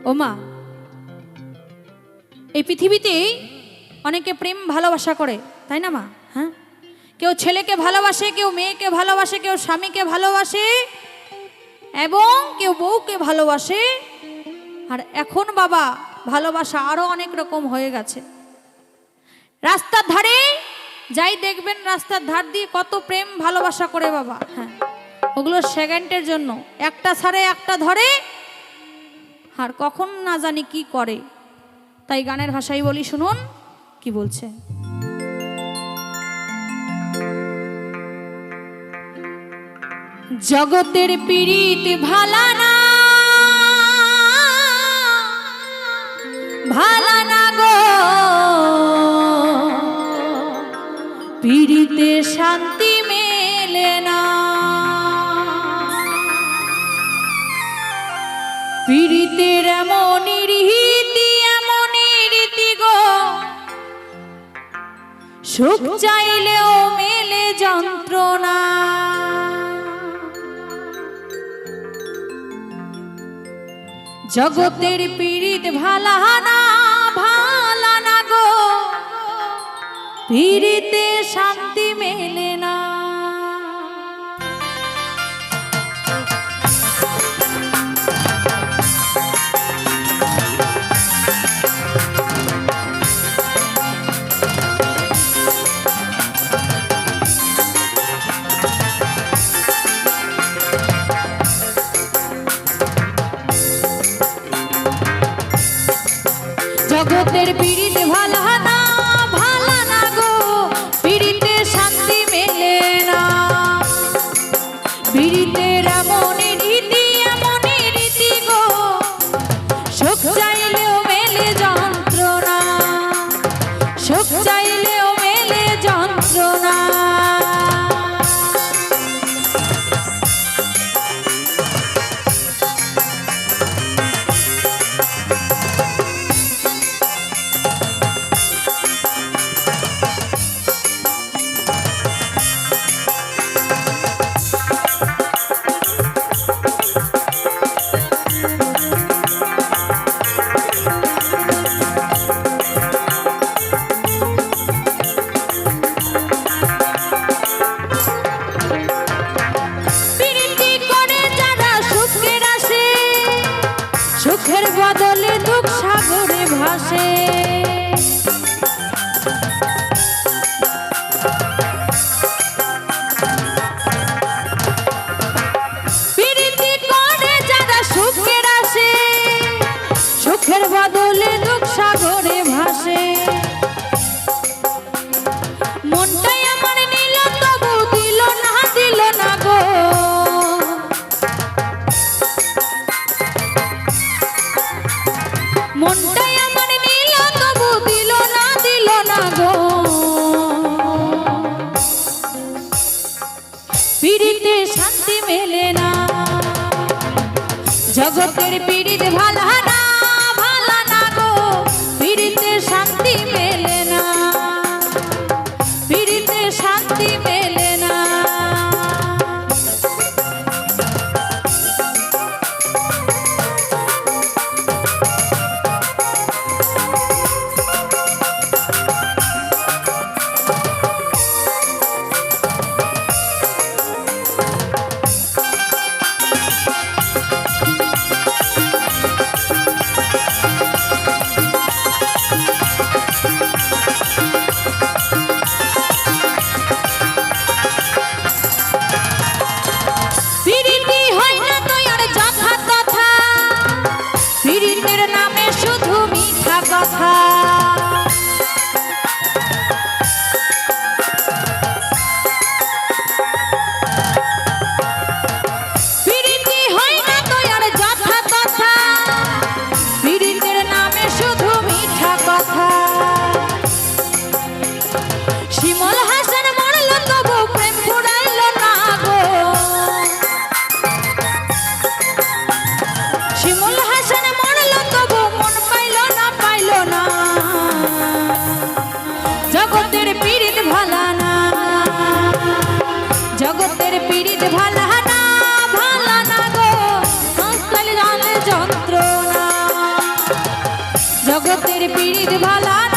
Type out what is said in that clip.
ও মা, এই পৃথিবীতে অনেকে প্রেম ভালোবাসা করে, তাই না মা? হ্যাঁ, কেউ ছেলেকে ভালোবাসে, কেউ মেয়েকে ভালোবাসে, কেউ স্বামীকে ভালোবাসে এবং কেউ বউকে ভালোবাসে। আর এখন বাবা ভালোবাসা আরো অনেক রকম হয়ে গেছে। রাস্তার ধারে যাই দেখবেন, রাস্তার ধার দিয়ে কত প্রেম ভালোবাসা করে বাবা। হ্যাঁ, ওগুলো সেকেন্ডের জন্য, একটা ছাড়ে একটা ধরে, আর কখন না জানি কি করে। তাই গানের ভাষায় বলি, শুনুন কি বলছে। জগতের পীড়িত ভালা না, ভালা না গো, পীড়িতে শান্তি মেলে না। পীড়িতের এমনই রীতি, এমনই রীতি গো, সুখ চাইলেও মেলে যন্ত্রণা। জগতের পীড়িত ভালা না, ভালা না গো, পীড়িতে শান্তি মেলে না। জগতের পীড়িত ভালা না, ভালা না গো, পীড়িতে শান্তি মেলে না। পীড়িতের এমনই রীতি, এমনই রীতি গো, সুখ চাইলেও মেলে যন্ত্রণা, সুখ চাইলেও মেলে যন্ত্রণা। সুখের বদলে দুঃখ সাগরে ভাসে। প্রীতি করে যারা সুখের আসে, সুখের বদলে দুঃখ সাগরে ভাসে। মনটাই আমার নিল তবু দিল না, দিল না গো। মনটাই আমার নিল তবু দিল না, দিল না গো। পীড়িতে শান্তি মেলে না। জগতের পীড়িত ভালা না, ভালা না গো, পীড়িতে শান্তি মেলে না, পীড়িতে শান্তি মেলে না। শিমুল হাসান মরল তবু মন পাইল না, পাইল না। জগতের পীড়িত ভালা